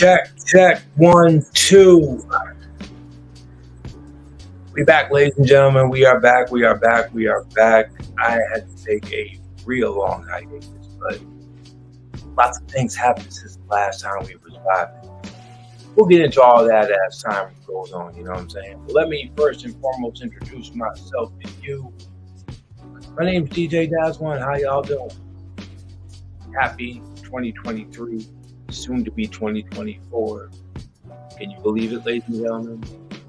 Check. 1, 2. We back, ladies and gentlemen. We are back. I had to take a real long hiatus, but lots of things happened since the last time we was vibing. We'll get into all that as time goes on, you know what I'm saying? But let me first and foremost introduce myself to you. My name's DJ Daz1. How y'all doing? Happy 2023, soon to be 2024. Can you believe it, ladies and gentlemen?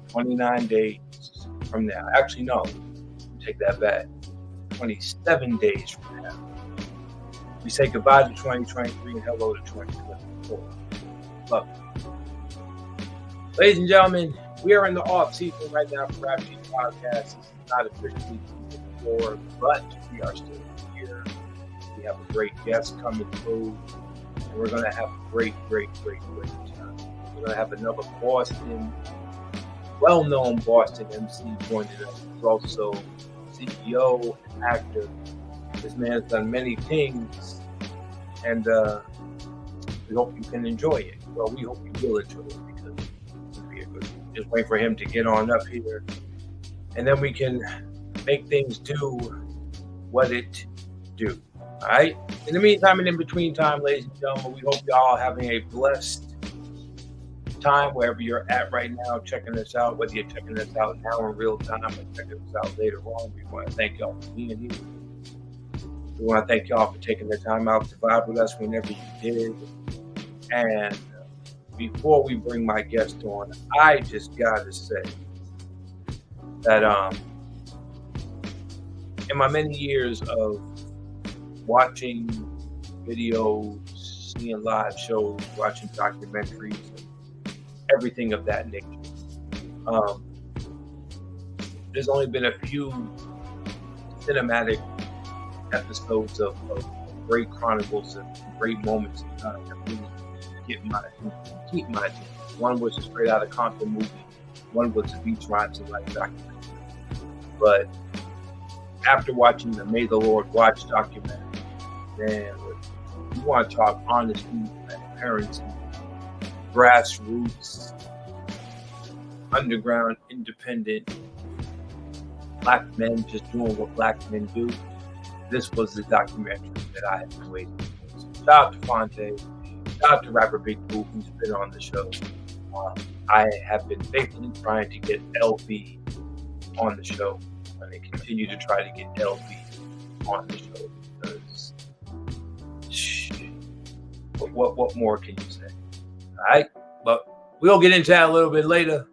29 days from now. Actually, no. Take that back. 27 days from now. We say goodbye to 2023 and hello to 2024. Love it. Ladies and gentlemen, we are in the off season right now for Rap Sheet Podcast. This is not officially season 4, but we are still here. We have a great guest coming through, and we're going to have a great time. We're going to have another well-known Boston MC joining us. He's also CEO and actor. This man has done many things, and we hope you can enjoy it. Well, we hope you will enjoy it because it's going to be a good. Just wait for him to get on up here, and then we can make things do what it do. All right. In the meantime and in between time, ladies and gentlemen, we hope y'all having a blessed time wherever you're at right now, checking this out. Whether you're checking this out now in real time or checking this out later on, we want to thank y'all for being here. We want to thank y'all for taking the time out to vibe with us whenever you did. And before we bring my guest on, I just gotta say that in my many years of watching videos, seeing live shows, watching documentaries, and everything of that nature, there's only been a few cinematic episodes of great chronicles and great moments that really keep my attention. One was a Straight Outta Compton movie. One was a Beats, Rhymes, and Life documentary. But after watching the May the Lord Watch documentary, man, you want to talk honesty, transparency, grassroots, underground, independent, black men just doing what black men do. This was the documentary that I had been waiting for. So shout out to Fonte, shout out to rapper Big Boo, who's been on the show. I have been faithfully trying to get LB on the show, and I continue to try to get LB on the show because what more can you say? All right, but we'll get into that a little bit later.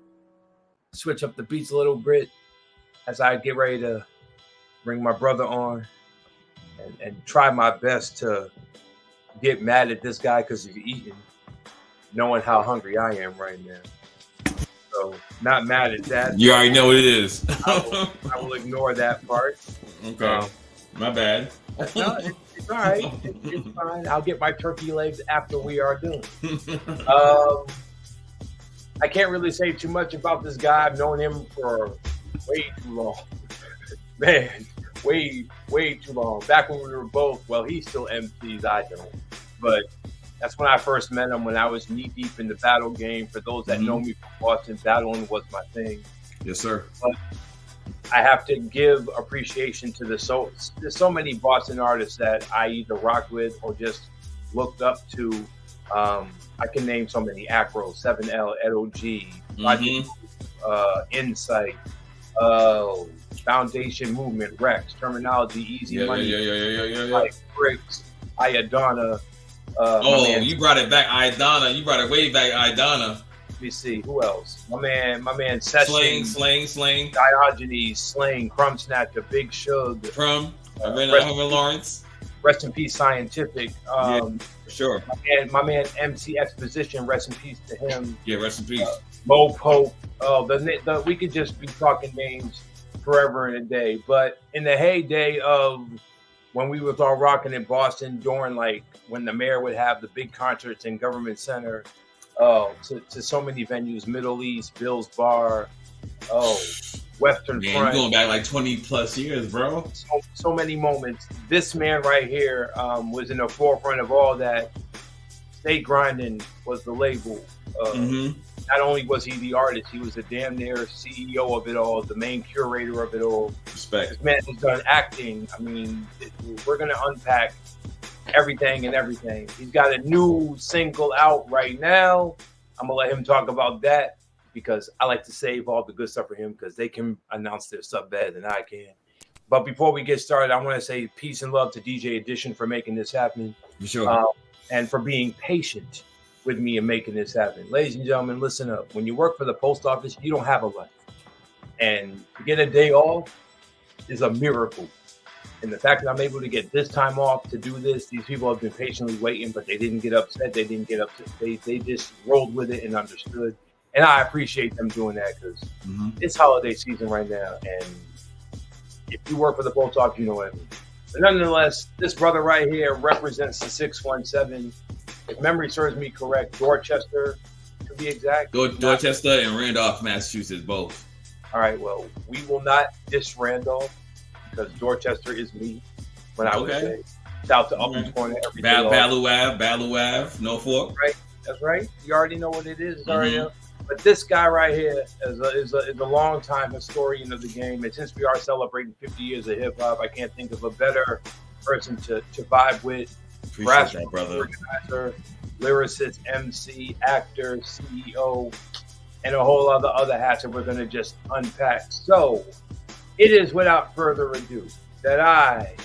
Switch up the beats a little bit as I get ready to bring my brother on and try my best to get mad at this guy because he's eating, knowing how hungry I am right now. So not mad at that. You already know what it is. I will ignore that part. Okay. My bad. No, it's all right. It's fine. I'll get my turkey legs after we are done. I can't really say too much about this guy. I've known him for way too long. Man, way too long. Back when we were both, well, he still MCs, I don't. But that's when I first met him, when I was knee deep in the battle game. For those that know me from Boston, battling was my thing. Yes, sir. But I have to give appreciation to there's so many Boston artists that I either rock with or just looked up to. I can name so many: Acro, 7L, Edo G, Insight, Foundation Movement, Rex, Terminology, Easy Money, like Bricks, Iadonna. You brought it back, Iadonna. You brought it way back, Iadonna. Let me see who else. My man, Session, Slang, Diogenes, Slang, Crumb Snatcher, Big Shug, Crumb, Lawrence. Rest in peace, Scientific. For sure. My man, MC Exposition. Rest in peace to him. Yeah, rest in peace. Mo Pope. We could just be talking names forever and a day. But in the heyday of when we was all rocking in Boston during like when the mayor would have the big concerts in Government Center, to so many venues, Middle East, Bill's Bar, Western Front. You're going back like 20 plus years, bro. So many moments. This man right here was in the forefront of all that. Stay Grinding was the label. Not only was he the artist, he was the damn near CEO of it all, the main curator of it all. Respect. This man has done acting. I mean, we're going to unpack everything and everything. He's got a new single out right now. I'm going to let him talk about that because I like to save all the good stuff for him because they can announce their stuff better than I can. But before we get started, I want to say peace and love to DJ Edition for making this happen. For sure. And for being patient with me and making this happen. Ladies and gentlemen, listen up. When you work for the post office, you don't have a life. And to get a day off is a miracle. And the fact that I'm able to get this time off to do this, these people have been patiently waiting, but they didn't get upset. They didn't get upset. They just rolled with it and understood. And I appreciate them doing that because it's holiday season right now. And if you work for the post office, you know what I mean. But nonetheless, this brother right here represents the 617. If memory serves me correct, Dorchester, to be exact. Dorchester and Randolph, Massachusetts, both. All right, well, we will not diss Randolph because Dorchester is me when I would say. Shout to Uplands Corner every day. Ballou Ave, Norfolk. Right, that's right. You already know what it is. But this guy right here is a long-time historian of the game. And since we are celebrating 50 years of hip-hop, I can't think of a better person to vibe with. Appreciate that, brother. Organizer, lyricist, MC, actor, CEO, and a whole other hats that we're going to just unpack. So it is without further ado that I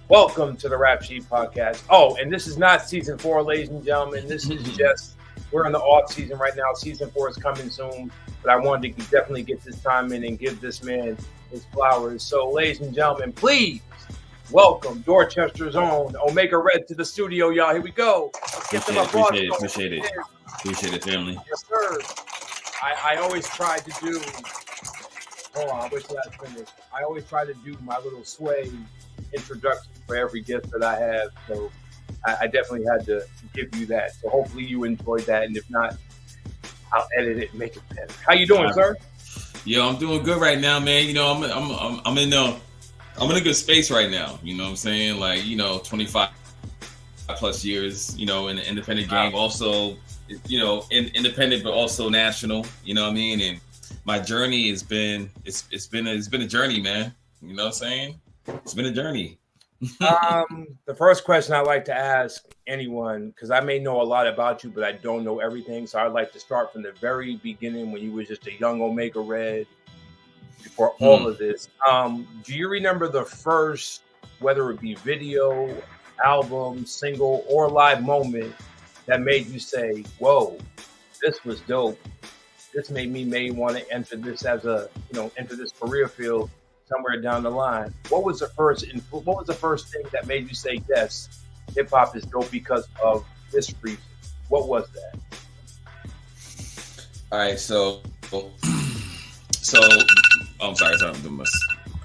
welcome to the Rap Sheet Podcast. Oh, and this is not season 4, ladies and gentlemen. This is just, we're in the off season right now. Season 4 is coming soon, but I wanted to definitely get this time in and give this man his flowers. So ladies and gentlemen, please welcome Dorchester's own Omega Red to the studio, y'all. Here we go. Appreciate it, family. Yes, sir. I always try to do. Hold on, I wish that finished. I always try to do my little sway introduction for every guest that I have. So I definitely had to give you that. So hopefully you enjoyed that, and if not, I'll edit it and make it better. How you doing, sir? Yo, I'm doing good right now, man. You know, I'm in a good space right now. You know what I'm saying? Like, you know, 25 plus years, you know, in the independent game. Also, you know, independent, but also national, you know what I mean? And my journey has been, it's been a journey, man. You know what I'm saying? It's been a journey. The first question I like to ask anyone, because I may know a lot about you, but I don't know everything. So I'd like to start from the very beginning when you were just a young Omega Red. Before all of this, do you remember the first, whether it be video, album, single, or live moment that made you say, whoa, this was dope? This made me want to enter this as enter this career field somewhere down the line. What was the first thing that made you say, yes, hip hop is dope because of this reason? What was that? All right, so I'm sorry.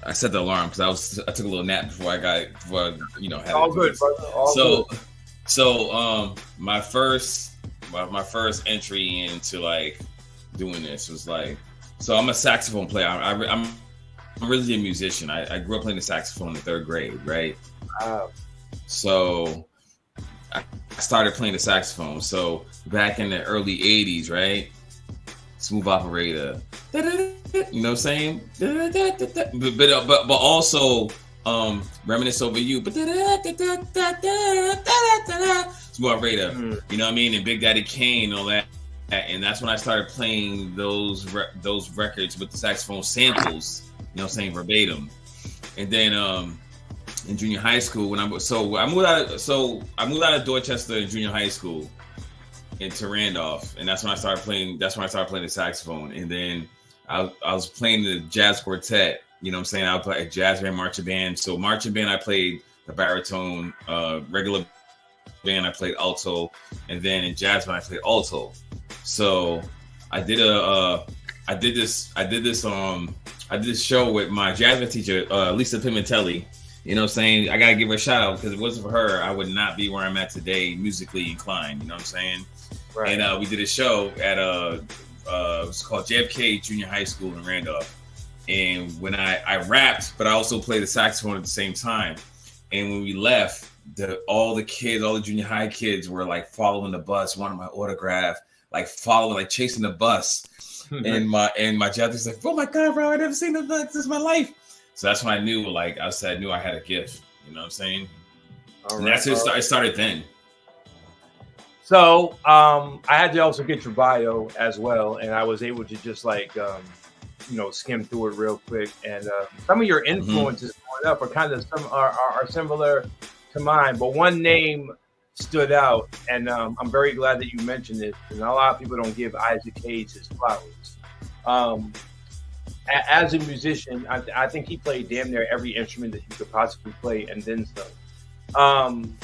I set the alarm because I took a little nap before I had all good, brother. So my first entry into like doing this was like, so I'm a saxophone player. I'm really a musician. I grew up playing the saxophone in the 3rd grade, right? Wow. So I started playing the saxophone. So back in the early 80s, right? Smooth Operator. You know what I'm saying? But also Reminisce Over You. Smooth Operator. You know what I mean? And Big Daddy Kane and all that. And that's when I started playing those records with the saxophone samples. You know what I'm saying? Verbatim. And then in junior high school, I moved out of Dorchester in junior high school into Randolph, and that's when I started playing the saxophone. And then I was playing the jazz quartet. You know what I'm saying? I would play a jazz band, marching band. So marching band, I played the baritone. Regular band, I played alto, and then in jazz band, I played alto. So I did this show with my jazz band teacher, Lisa Pimentelli. You know what I'm saying? I gotta give her a shout out because if it wasn't for her, I would not be where I'm at today, musically inclined. You know what I'm saying? Right. And we did a show at it was called JFK Junior High School in Randolph. And when I rapped, but I also played the saxophone at the same time. And when we left, all the kids, all the junior high kids were like following the bus, wanting my autograph, like following, like chasing the bus. and my Japanese like, oh my God, bro, I never seen the bus. This is my life. So that's when I knew, like I said, I knew I had a gift. You know what I'm saying? And that's it started then. So I had to also get your bio as well, and I was able to just like skim through it real quick. And some of your influences growing up are kind of are similar to mine, but one name stood out, and I'm very glad that you mentioned it. And a lot of people don't give Isaac Hayes his flowers. As a musician, I think he played damn near every instrument that you could possibly play, and then some.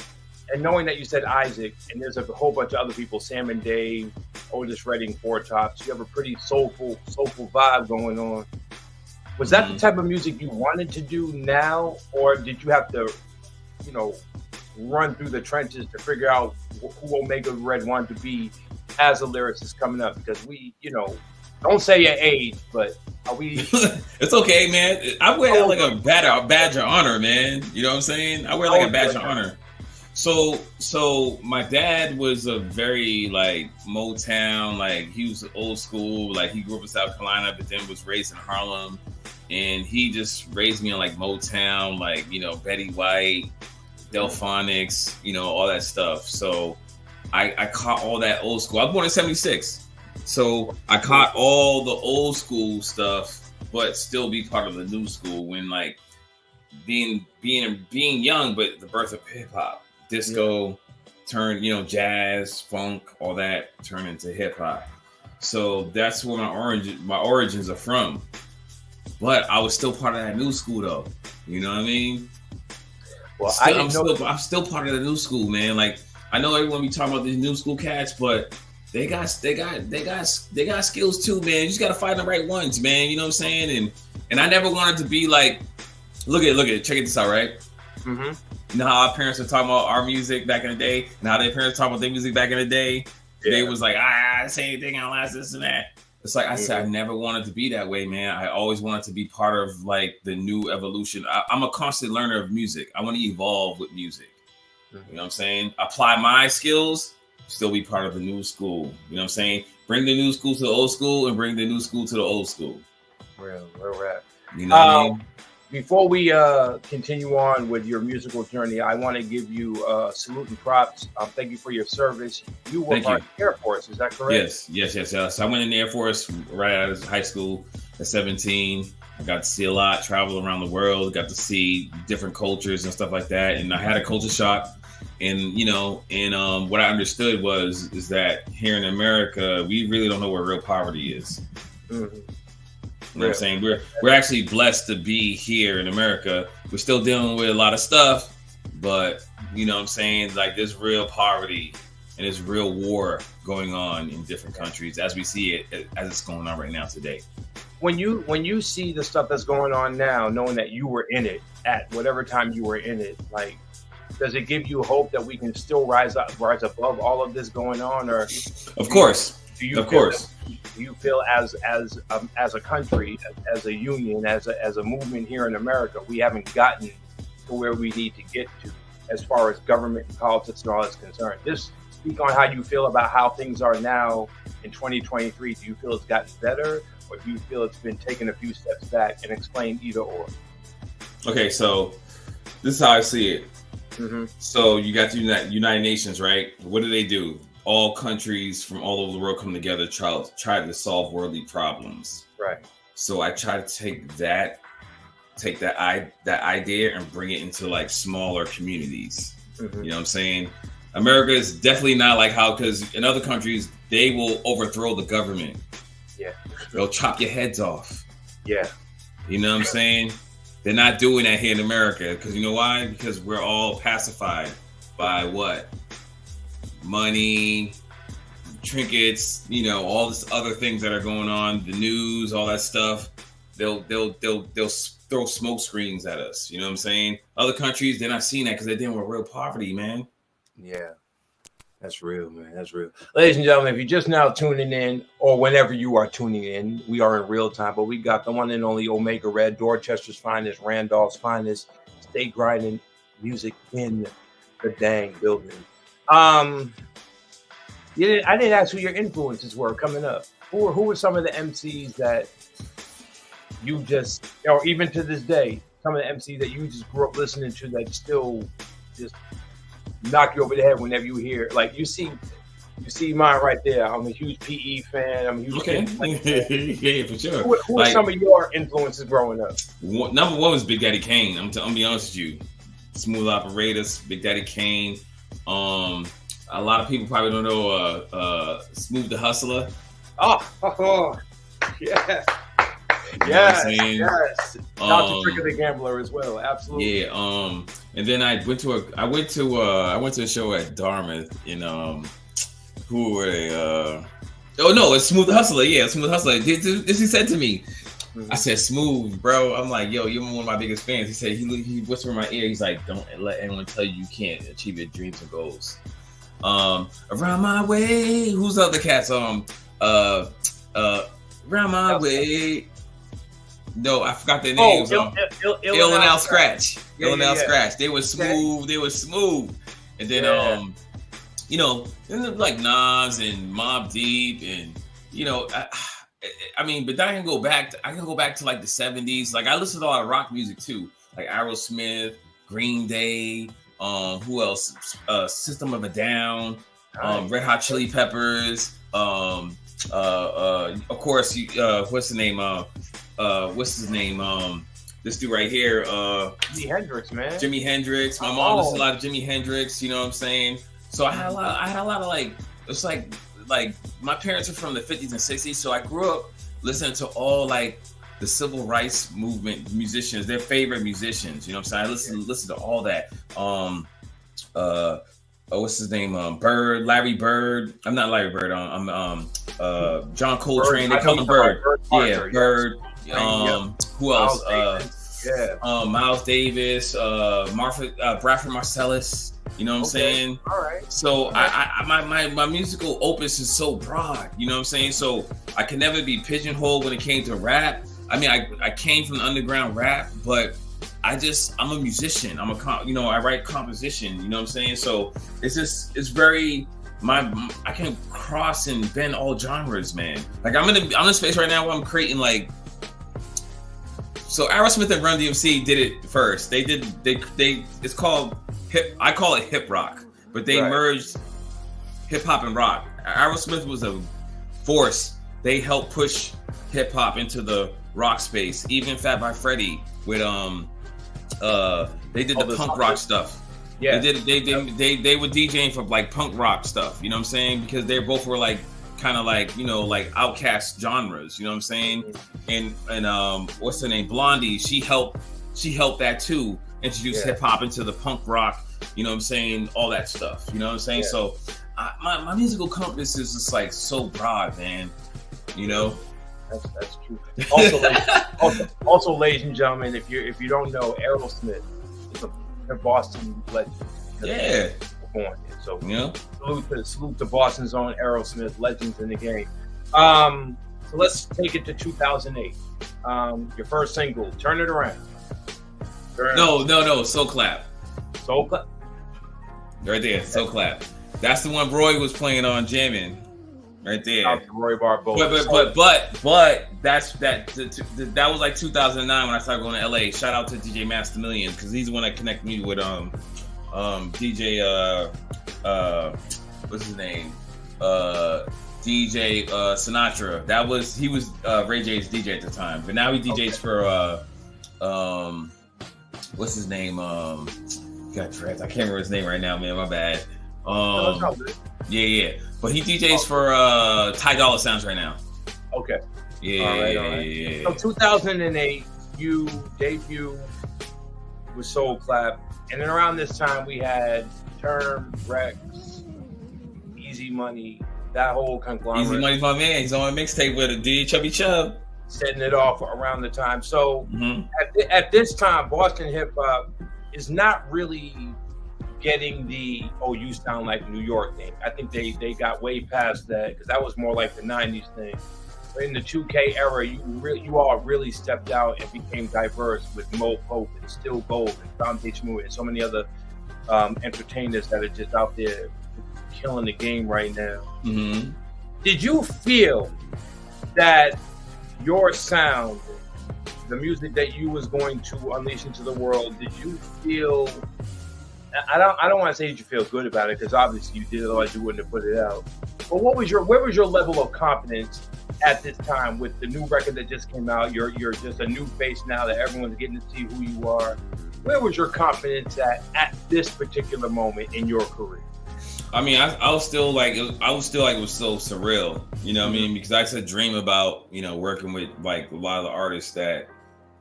And knowing that you said Isaac, and there's a whole bunch of other people, Sam and Dave, Otis Redding, Four Tops, you have a pretty soulful vibe going on. Was that the type of music you wanted to do now, or did you have to, run through the trenches to figure out who Omega Red wanted to be as a lyricist coming up? Because we, don't say your age, but are we? It's okay, man. I wear that like a badge of honor, man. You know what I'm saying? I wear like a badge of honor. So my dad was a very like Motown, like he was old school, like he grew up in South Carolina, but then was raised in Harlem, and he just raised me on like Motown, like Betty White, Delphonics, all that stuff. So I caught all that old school. I was born in '76, so I caught all the old school stuff, but still be part of the new school when like being young, but the birth of hip hop. Disco turned, jazz, funk, all that turned into hip hop. So that's where my origins are from. But I was still part of that new school, though. You know what I mean? Well, I'm still part of the new school, man. Like I know everyone be talking about these new school cats, but they got skills too, man. You just gotta find the right ones, man. You know what I'm saying? And I never wanted to be like, look at it, check this out, right? Mm-hmm. You know how our parents were talking about our music back in the day, and how their parents talking about their music back in the day. Yeah. They was like, same thing, I'll last this and that. It's like I said, I never wanted to be that way, man. I always wanted to be part of like the new evolution. I'm a constant learner of music. I want to evolve with music. Mm-hmm. You know what I'm saying? Apply my skills, still be part of the new school. You know what I'm saying? Bring the new school to the old school, and bring the new school to the old school. Where we're at. You know what I mean? Before we continue on with your musical journey, I want to give you salute and props. Thank you for your service. You were part of the Air Force, is that correct? Yes. So I went in the Air Force right out of high school at 17. I got to see a lot, travel around the world, got to see different cultures and stuff like that. And I had a culture shock. And, what I understood is that here in America, we really don't know what real poverty is. Mm-hmm. You know what I'm saying? We're actually blessed to be here in America. We're still dealing with a lot of stuff, but you know what I'm saying? Like there's real poverty and there's real war going on in different countries as we see it as it's going on right now today. When you see the stuff that's going on now, knowing that you were in it at whatever time you were in it, like does it give you hope that we can still rise above all of this going on? Or of course. Do you feel as a country, as a union, as a movement here in America, we haven't gotten to where we need to get to as far as government and politics and all is concerned? Just speak on how you feel about how things are now in 2023. Do you feel it's gotten better, or do you feel it's been taking a few steps back? And explain either or. Okay, so this is how I see it. Mm-hmm. So you got the United Nations, right? What do? All countries from all over the world come together, try to solve worldly problems. Right. So I try to take that idea and bring it into like smaller communities. Mm-hmm. You know what I'm saying? America is definitely not like how, because in other countries they will overthrow the government. Yeah. They'll chop your heads off. Yeah. You know what I'm saying? They're not doing that here in America because you know why? Because we're all pacified by what? Money, trinkets, all this other things that are going on, the news, all that stuff. They'll throw smoke screens at us. You know what I'm saying? Other countries, they're not seeing that because they're dealing with real poverty, man. Yeah, that's real, man. That's real. Ladies and gentlemen, if you're just now tuning in, or whenever you are tuning in, we are in real time, but we got the one and only Omega Red, Dorchester's finest, Randolph's finest, stay grinding music in the dang building. I didn't ask who your influences were coming up. Who were some of the MCs that you just, or even to this day, some of the MCs that you just grew up listening to that still just knock you over the head whenever you hear, like you see mine right there. I'm a huge PE fan. I'm a huge yeah, for sure. Who are some of your influences growing up? Number one was Big Daddy Kane. I'm gonna be honest with you. Smooth Operators, Big Daddy Kane. A lot of people probably don't know Smooth the Hustler. Oh yeah. Yes. Dr. Trick the Gambler as well. Absolutely. Yeah. And then I went to a show at Dartmouth in who were they? Oh no, it's Smooth the Hustler. Yeah, Smooth the Hustler. This he said to me. Mm-hmm. I said, Smooth, bro. I'm like, yo, you're one of my biggest fans. He said, he whispered in my ear. He's like, don't let anyone tell you can't achieve your dreams and goals. Around my way. Who's the other cats? Around my way. No, I forgot their names. Ill and Al Scratch. Ill and Al Scratch. They were smooth. Okay. They were smooth. And then, like Nas and Mobb Deep, and I mean, but then I can go back to like the 70s. Like I listen to a lot of rock music too, like Aerosmith, Green Day. Who else? System of a Down, Red Hot Chili Peppers. Of course, what's the name? What's his name? This dude right here. Jimi Hendrix, man. Jimi Hendrix. My mom listened to a lot of Jimi Hendrix. You know what I'm saying? So I had a lot of like. It's like my parents are from the 50s and 60s, so I grew up listening to all like the civil rights movement musicians, their favorite musicians. You know what I'm saying? I listen to all that. What's his name? Bird, Larry Bird. I'm not Larry Bird. I'm John Coltrane. They call him Bird. Yeah, Bird. Who else? Miles Davis. Bradford Marcellus. You know what I'm saying? All right. So my musical opus is so broad. You know what I'm saying? So I can never be pigeonholed when it came to rap. I mean, I came from the underground rap, but I'm a musician. I write composition. You know what I'm saying? So it's very I can cross and bend all genres, man. Like I'm in a space right now where I'm creating like. So Aerosmith and Run DMC did it first. They it's called hip. I call it hip rock, but they merged hip hop and rock. Aerosmith was a force. They helped push hip hop into the rock space. Even Fat by Freddy with they did the punk rock stuff. Yeah, they were DJing for like punk rock stuff. You know what I'm saying? Because they both were like kind of like like outcast genres. You know what I'm saying? And what's her name? Blondie. She helped that too. Introduce hip hop into the punk rock. You know what I'm saying? All that stuff. You know what I'm saying? Yeah. So my musical compass is just like so broad, man. You know. That's true. Also, ladies and gentlemen, if you don't know, Aerosmith is a Boston legend. Yeah. So salute to Boston's own Aerosmith, legends in the game. So let's take it to 2008. Your first single, Turn It Around. No, Soul Clap. Soul Clap. Right there, Soul Clap. That's the one Roy was playing on jamming. Right there, Roy Barbosa. But that was like 2009 when I started going to LA. Shout out to DJ Master Million because he's the one that connected me with DJ what's his name? DJ Sinatra. He was Ray J's DJ at the time, but now he DJs for what's his name? Got dreads. I can't remember his name right now, man. My bad. Yeah. But he DJs for Ty Dolla $igns right now. Okay. Yeah. All right. So 2008, you debut with Soul Clap, and then around this time we had Term, Rex, Easy Money, that whole conglomerate. Easy Money's my man. He's on a mixtape with a D Chubby Chub. Setting it off around the time. So at this time, Boston hip hop is not really getting the you sound like New York thing. I think they got way past that because that was more like the 90s thing. But in the 2K era, you all really stepped out and became diverse with Mo Pope and Still Gold and Dante Schmoot and so many other entertainers that are just out there killing the game right now. Mm-hmm. Did you feel that your sound, the music that you was going to unleash into the world, did you feel? I don't want to say that you feel good about it, because obviously you did it, otherwise you wouldn't have put it out. But where was your level of confidence at this time with the new record that just came out? You're just a new face now that everyone's getting to see who you are. Where was your confidence at this particular moment in your career? I mean, I was still like it was so surreal, you know what I mean? Because I used to dream about, you know, working with like a lot of the artists that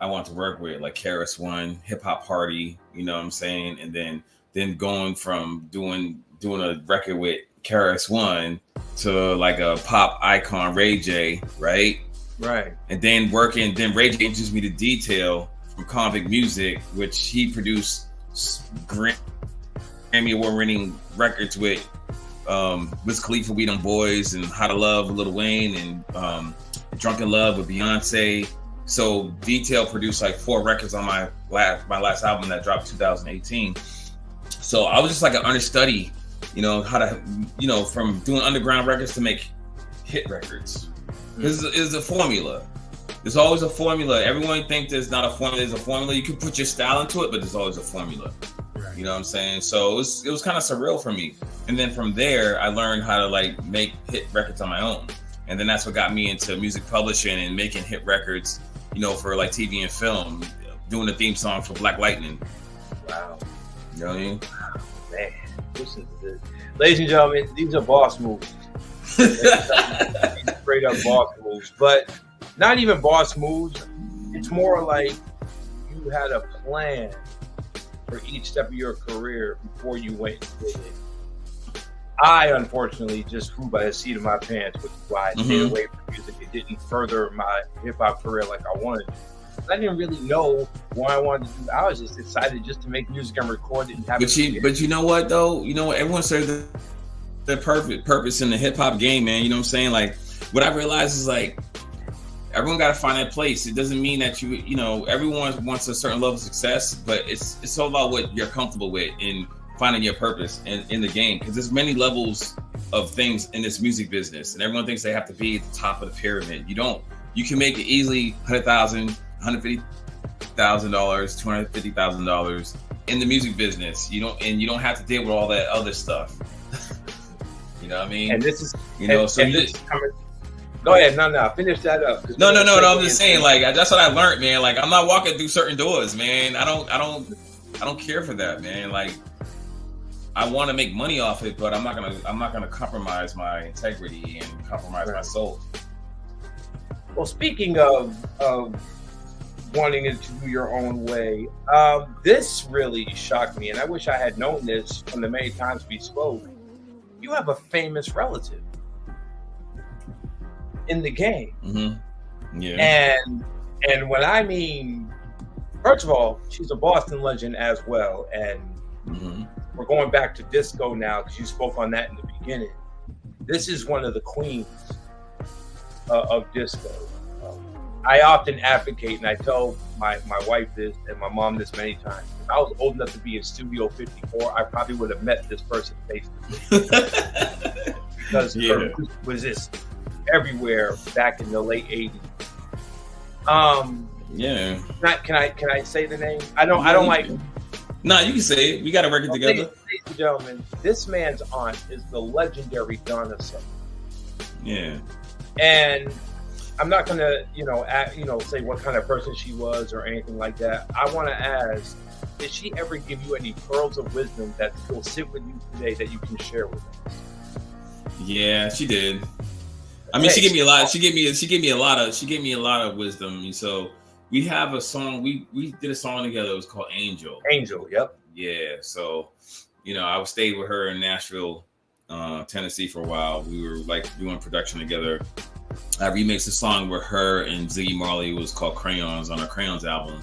I want to work with, like KRS-One, Hip Hop Party, you know what I'm saying? And then going from doing a record with KRS-One to like a pop icon, Ray J, right? Right. And then then Ray J introduced me to Detail from Convict Music, which he produced Grammy Award-winning records with Wiz Khalifa, We Them Boys, and How to Love with Lil Wayne, and Drunken Love with Beyonce. So Detail produced like 4 records on my last album that dropped 2018. So I was just like an understudy, you know, how to, you know, from doing underground records to make hit records. This is a formula. There's always a formula. Everyone thinks there's not a formula. There's a formula. You can put your style into it, but there's always a formula. Right. You know what I'm saying? So it was kind of surreal for me. And then from there, I learned how to like make hit records on my own. And then that's what got me into music publishing and making hit records, you know, for like TV and film, doing the theme song for Black Lightning. Wow. You know what I mean? Man, listen to this. Ladies and gentlemen, these are boss moves. Straight up boss moves. But not even boss moves. It's more like you had a plan for each step of your career before you went and did it. I, unfortunately, just grew by the seat of my pants, which is why I stayed away from music. It didn't further my hip-hop career like I wanted to. I didn't really know what I wanted to do. I was just excited just to make music and record it and have it. But you know what, though? You know what? Everyone says their perfect purpose in the hip-hop game, man. You know what I'm saying? Like, what I realized is, like, everyone got to find that place. It doesn't mean that you know, everyone wants a certain level of success, but it's all about what you're comfortable with in finding your purpose in the game. Because there's many levels of things in this music business, and everyone thinks they have to be at the top of the pyramid. You don't. You can make it easily $100,000, $150,000, $250,000 in the music business. You don't have to deal with all that other stuff. You know what I mean? And this is, you know, go ahead. No, finish that up. No. I'm just saying, like, that's what I learned, man. Like, I'm not walking through certain doors, man. I don't care for that, man. Like, I want to make money off it, but I'm not gonna compromise my integrity and compromise my soul. Well, speaking of wanting it to do your own way, this really shocked me, and I wish I had known this from the many times we spoke. You have a famous relative in the game. Mm-hmm. Yeah. And when I mean, first of all, she's a Boston legend as well, and we're going back to disco now because you spoke on that in the beginning. This is one of the queens of disco. I often advocate, and I tell my wife this and my mom this many times. If I was old enough to be in Studio 54, I probably would have met this person face to face. Because her music was just everywhere back in the late 80s. Yeah. Can I say the name? I don't like. No, you can say it. We got to work it together. Ladies and gentlemen, this man's aunt is the legendary Donna Summer. Yeah. And I'm not gonna, say what kind of person she was or anything like that. I want to ask, did she ever give you any pearls of wisdom that still sit with you today that you can share with us? Yeah, she did. I mean, she gave me a lot. She gave me a lot of wisdom. So we have a song. We did a song together. It was called Angel. Angel. Yep. Yeah. So, I stayed with her in Nashville, Tennessee for a while. We were like doing production together. I remixed a song with her and Ziggy Marley. It was called Crayons on our Crayons album,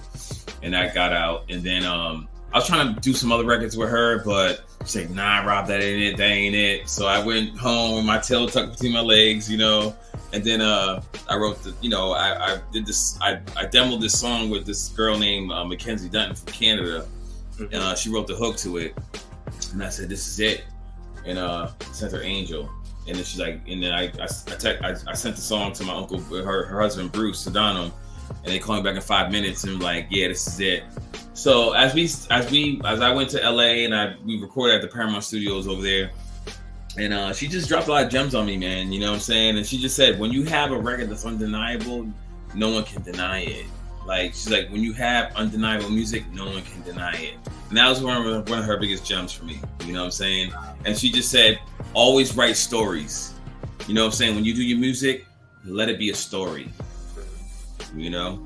and that got out. And then I was trying to do some other records with her, but she's like, "Nah, Rob, that ain't it." So I went home with my tail tucked between my legs, And then I wrote I did this. I demoed this song with this girl named Mackenzie Dutton from Canada, and she wrote the hook to it. And I said, this is it. And sent her Angel. And then she's like, and then I sent the song to my uncle, her husband Bruce Sedano, and they called me back in 5 minutes and like, yeah, this is it. So as I went to LA and we recorded at the Paramount Studios over there, and she just dropped a lot of gems on me, man. You know what I'm saying? And she just said, when you have a record that's undeniable, no one can deny it. Like, she's like, when you have undeniable music, no one can deny it. And that was one of her biggest gems for me. You know what I'm saying? And she just said, always write stories. You know what I'm saying? When you do your music, let it be a story. You know?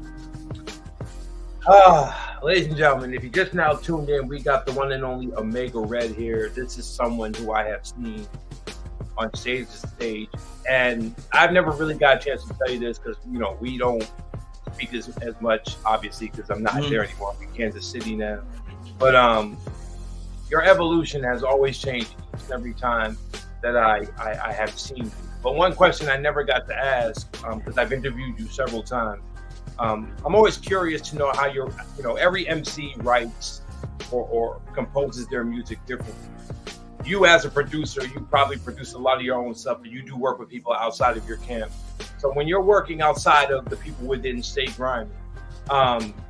Ladies and gentlemen, if you just now tuned in, we got the one and only Omega Red here. This is someone who I have seen on stage to stage. And I've never really got a chance to tell you this because, you know, we don't speak as much, obviously, because I'm not there anymore. I'm in Kansas City now. But your evolution has always changed every time that I have seen you. But one question I never got to ask, because I've interviewed you several times, I'm always curious to know how every MC writes or composes their music differently. You as a producer, you probably produce a lot of your own stuff, but you do work with people outside of your camp. So when you're working outside of the people within Stay Grimy,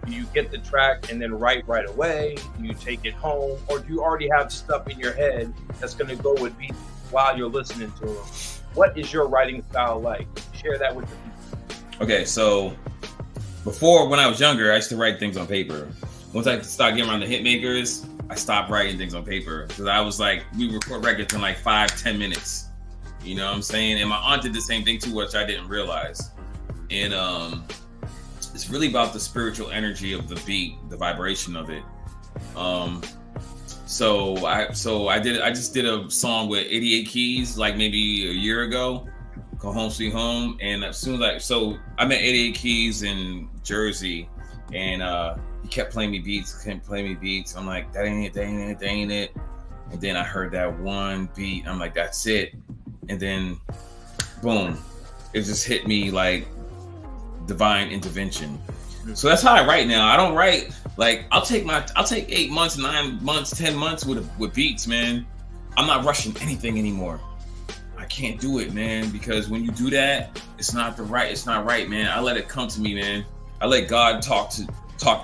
you get the track and then write right away, you take it home, or do you already have stuff in your head that's going to go with beats while you're listening to them? What is your writing style like? Share that with the people. Okay, so before, when I was younger, I used to write things on paper. Once I started getting around the hit makers, I stopped writing things on paper because I was like, we record records in like 5-10 minutes. You know what I'm saying? And my aunt did the same thing too, which I didn't realize. And it's really about the spiritual energy of the beat, the vibration of it. So I just did a song with 88 Keys like maybe a year ago, called Home Sweet Home. And as soon as I met 88 Keys in Jersey, and he kept playing me beats. I'm like, that ain't it. And then I heard that one beat. I'm like, that's it. And then, boom, it just hit me like divine intervention. So that's how I write now. I don't write like I'll take 8 months, 9 months, 10 months with beats, man. I'm not rushing anything anymore. I can't do it, man, because when you do that, it's not right, man. I let it come to me, man. I let God talk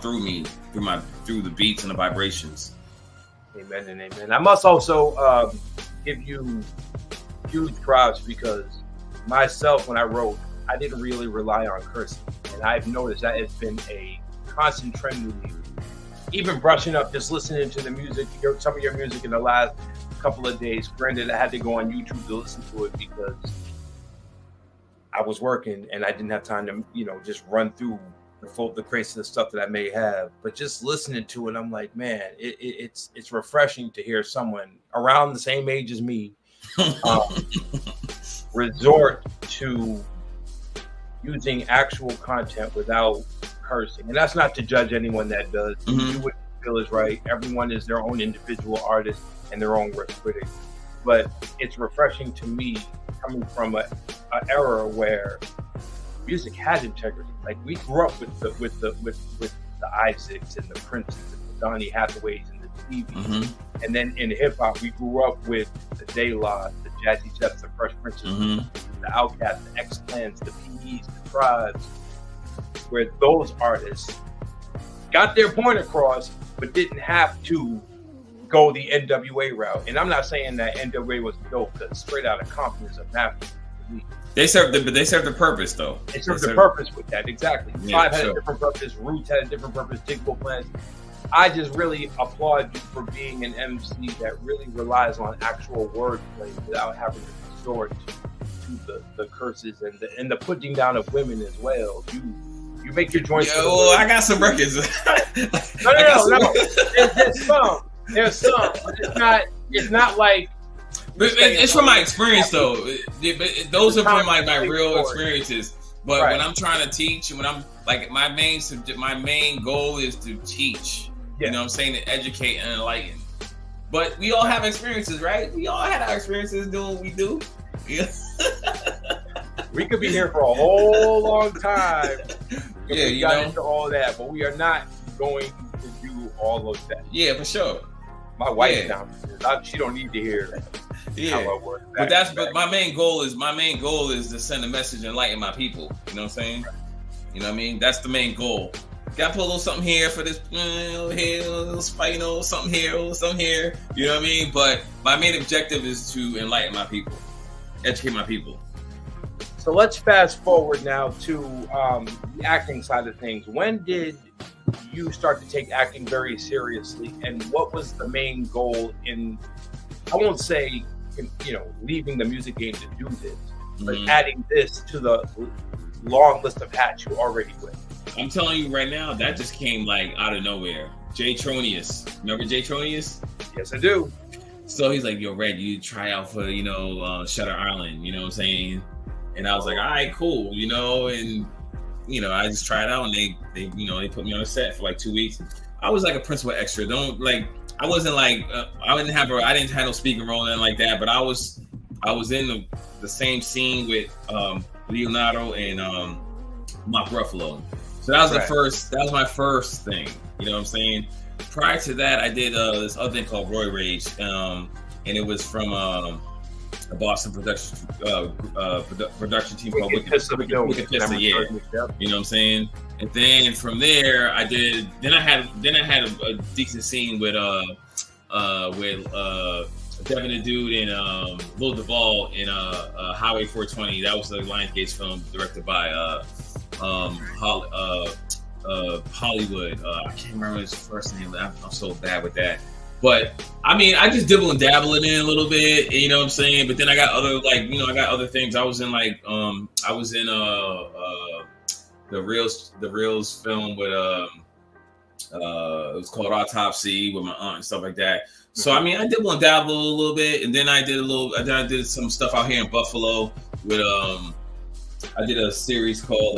through me, through the beats and the vibrations. Amen and amen. I must also give you huge props because myself, when I wrote, I didn't really rely on cursing. And I've noticed that it's been a constant trend with me. Even brushing up, just listening to the music, some of your music in the last couple of days. Granted, I had to go on YouTube to listen to it because I was working and I didn't have time to, just run through the crazy stuff that I may have. But just listening to it, I'm like, man, it's refreshing to hear someone around the same age as me resort to using actual content without cursing. And that's not to judge anyone that does. Do what you feel is right. Everyone is their own individual artist and their own worst critic. But it's refreshing to me coming from an era where music had integrity. Like, we grew up with the Isaacs and the Princes and the Donny Hathaways and the Stevies. And then in hip hop, we grew up with the De La, the Jazzy Jeffs, the Fresh Princes, the Outkast, the X-Clans, the PEs, the Tribes, where those artists got their point across, but didn't have to go the NWA route. And I'm not saying that NWA was dope, because Straight Outta Compton is a masterpiece to me. They served the purpose, though. They served the purpose with that, exactly. Yeah, Five had a different purpose. Roots had a different purpose. Digable Plans. I just really applaud you for being an MC that really relies on actual wordplay without having to resort to the curses and the putting down of women as well. You make your joints. Well, I got some records. No. There's some, but it's not like. But it's from my experience, though. Those are from my real experiences. But when I'm trying to teach, when I'm like, my main goal is to teach. You know what I'm saying? To educate and enlighten. But we all have experiences, right? We all had our experiences doing what we do. Yeah. We could be here for a whole long time. Yeah, we got into all that, but we are not going to do all of that. Yeah, for sure. My wife's down for this. She don't need to hear how I work. But my main goal is to send a message and enlighten my people. You know what I'm saying? You know what I mean? That's the main goal. Got to put a little something here for this, here, a little spike, something here, something here. You know what I mean? But my main objective is to enlighten my people, educate my people. So let's fast forward now to the acting side of things. When did you start to take acting very seriously, and what was the main goal in? I won't say, leaving the music game to do this, but adding this to the long list of hats you already wear. I'm telling you right now, that just came like out of nowhere. Jay Tronius. Remember Jay Tronius? Yes, I do. So he's like, yo, Red, you try out for, Shutter Island, you know what I'm saying? And I was like, all right, cool, and, I just tried out and they put me on a set for like 2 weeks. I was like a principal extra. I wasn't like, I didn't have no speaking role and like that, but I was in the same scene with Leonardo and Mark Ruffalo. So that was my first thing. You know what I'm saying? Prior to that, I did this other thing called Roy Rage, and it was from a Boston production team called Wicked Pista. Yeah, you know what I'm saying? And then from there, I had a decent scene with Devin the Dude and Lil Duval in Highway 420. That was the Lionsgate film directed by Hollywood. I can't remember his first name. I'm so bad with that. But I mean, I just dibble and dabble it in a little bit, you know what I'm saying? But then I got other things. I was in the Reels film with it was called Autopsy with my aunt and stuff like that. So I mean, I dibble and dabble a little bit, and then I did some stuff out here in Buffalo with I did a series called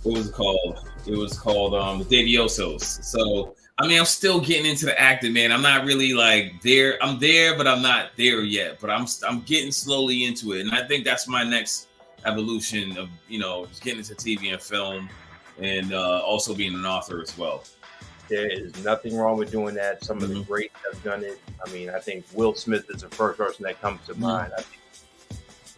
what was it called? It was called The Daviosos. So I mean, I'm still getting into the acting, man. I'm not really like there. I'm there, but I'm not there yet. But I'm getting slowly into it, and I think that's my next evolution of just getting into TV and film, and also being an author as well. There is nothing wrong with doing that. Some of the greats have done it. I mean, I think Will Smith is the first person that comes to mind. I think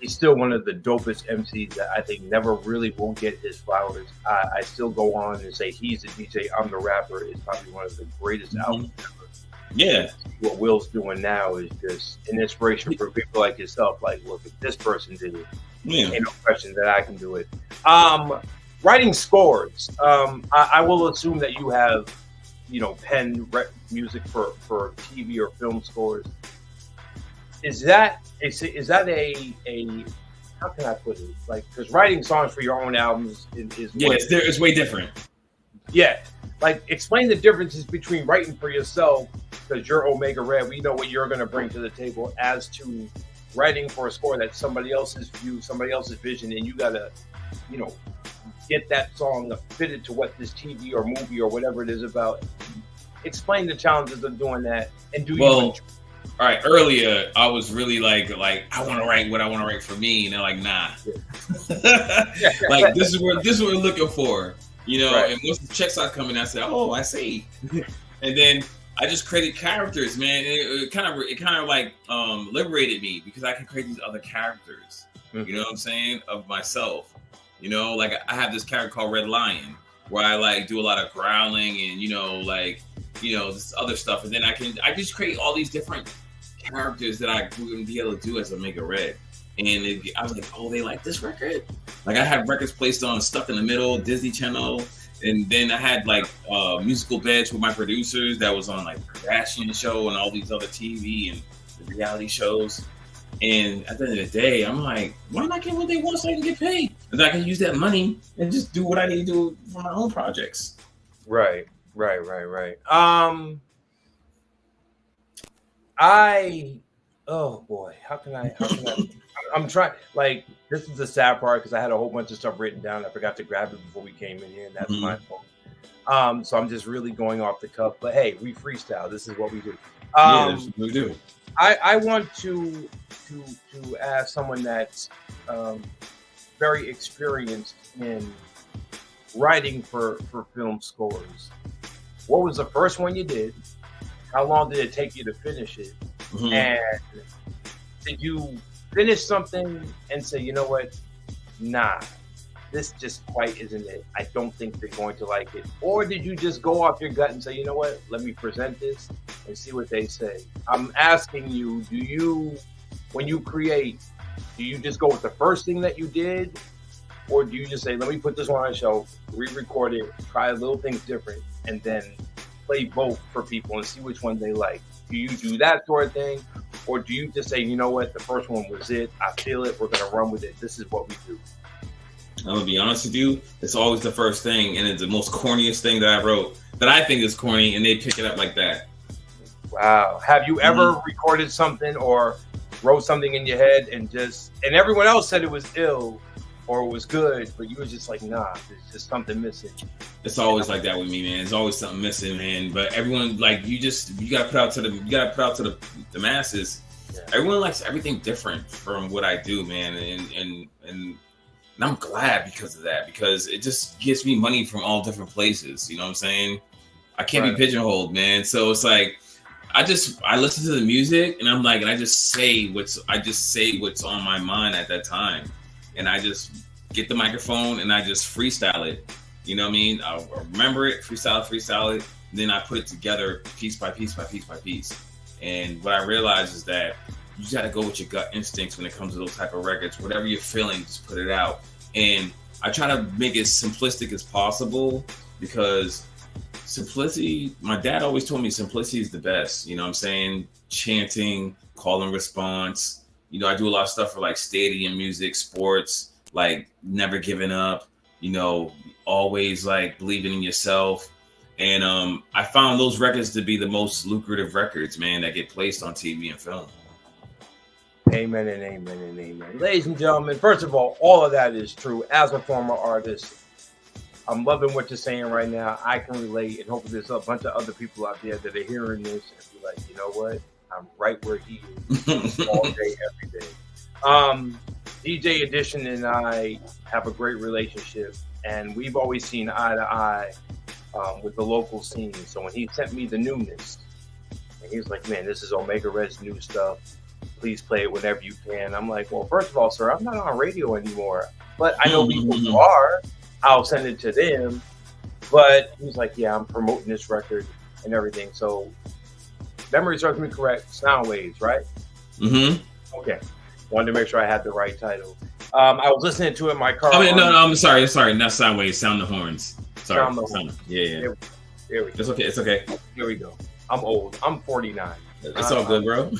he's still one of the dopest MCs that I think never really will get his flowers. I still go on and say he's the DJ, I'm the rapper is probably one of the greatest albums ever. Yeah. What Will's doing now is just an inspiration for people like yourself. Like, look, if this person did it, ain't no question that I can do it. Writing scores. I will assume that you have, pen music for TV or film scores. Is that a how can I put it? Like, because writing songs for your own albums is it's way different. Yeah, like explain the differences between writing for yourself, because you're Omega Red. We know what you're going to bring to the table, as to writing for a score that's somebody else's view, somebody else's vision, and you got to, get that song fitted to what this TV or movie or whatever it is about. Explain the challenges of doing that, and do you? All right, earlier I was really like I want to write what I want to write for me, and they're like, nah. Like this is what we're looking for, Right. And once the checks start coming, I said, oh, I see. And then I just created characters, man. It kind of liberated me, because I can create these other characters. You know what I'm saying, of myself. Like I have this character called Red Lion, where I like do a lot of growling and this other stuff, and then I just create all these different characters that I wouldn't be able to do as Omega Red. And I was like, oh, they like this record? Like I had records placed on Stuck in the Middle, Disney Channel, and then I had like musical beds with my producers that was on like Kardashian Show and all these other TV and reality shows. And at the end of the day, I'm like, why not get what they want so I can get paid? And I can use that money and just do what I need to do for my own projects. Right. Oh boy, how can I I'm trying, like, this is the sad part, because I had a whole bunch of stuff written down. I forgot to grab it before we came in here, and that's my fault. So I'm just really going off the cuff, but hey, we freestyle. This is what we do. That's what we do. I want to ask someone that's very experienced in writing for film scores. What was the first one you did? How long did it take you to finish it? Mhm. And did you finish something and say, you know what? Nah, this just quite isn't it. I don't think they're going to like it. Or did you just go off your gut and say, you know what? Let me present this and see what they say. I'm asking you, when you create, do you just go with the first thing that you did? Or do you just say, let me put this on a shelf, re-record it, try little things different, and then play both for people and see which one they like? Do you do that sort of thing? Or do you just say, you know what, the first one was it, I feel it, we're going to run with it, this is what we do? I'm going to be honest with you, it's always the first thing, and it's the most corniest thing that I wrote, that I think is corny, and they pick it up like that. Wow. Have you ever recorded something or wrote something in your head and everyone else said it was ill or it was good, but you were just like, nah, there's just something missing? It's always like that with me, man. There's always something missing, man. But everyone, like, you gotta put out to the masses. Yeah. Everyone likes everything different from what I do, man, and I'm glad because of that, because it just gives me money from all different places. You know what I'm saying? I can't be pigeonholed, man. So it's like I listen to the music and I'm like, and I just say what's on my mind at that time, and I just get the microphone and I just freestyle it. You know what I mean? I'll remember it, freestyle it, and then I put it together piece by piece by piece by piece. And what I realized is that you just got to go with your gut instincts when it comes to those type of records. Whatever you're feeling, just put it out. And I try to make it simplistic as possible, because simplicity, my dad always told me simplicity is the best. You know what I'm saying? Chanting, call and response. You know, I do a lot of stuff for like stadium music, sports, like never giving up, you know, always like believing in yourself. And I found those records to be the most lucrative records, man, that get placed on TV and film. Amen and amen and amen. Ladies and gentlemen, first of all of that is true. As a former artist, I'm loving what you're saying right now. I can relate, and hopefully there's a bunch of other people out there that are hearing this and be like, you know what? I'm right where he is all day, every day. DJ Edition and I have a great relationship, and we've always seen eye to eye with the local scene. So when he sent me the newness, and he was like, man, this is Omega Red's new stuff. Please play it whenever you can. I'm like, well, first of all, sir, I'm not on radio anymore, but I know people who are. I'll send it to them. But he's like, yeah, I'm promoting this record and everything. So memory serves me correct. Sound Waves, right? Mm-hmm. Okay. Wanted to make sure I had the right title. I was listening to it in my car. I mean, no, I'm sorry. Not Sound Waves. Sound the Horns. Sorry. Sound the Horns. Yeah. There we go. It's okay. Here we go. I'm old. I'm 49. It's all good, bro.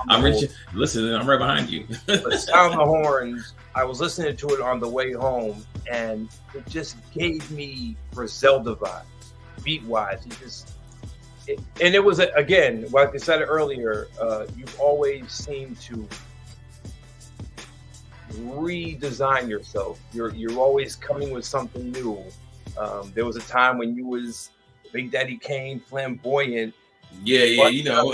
I'm rich. Listen, I'm right behind you. But Sound the Horns, I was listening to it on the way home, and it just gave me Griselda vibes, beat-wise. And it was, again, like I said earlier, you've always seemed to redesign yourself. You're always coming with something new. There was a time when you was Big Daddy Kane, flamboyant. Yeah, you know.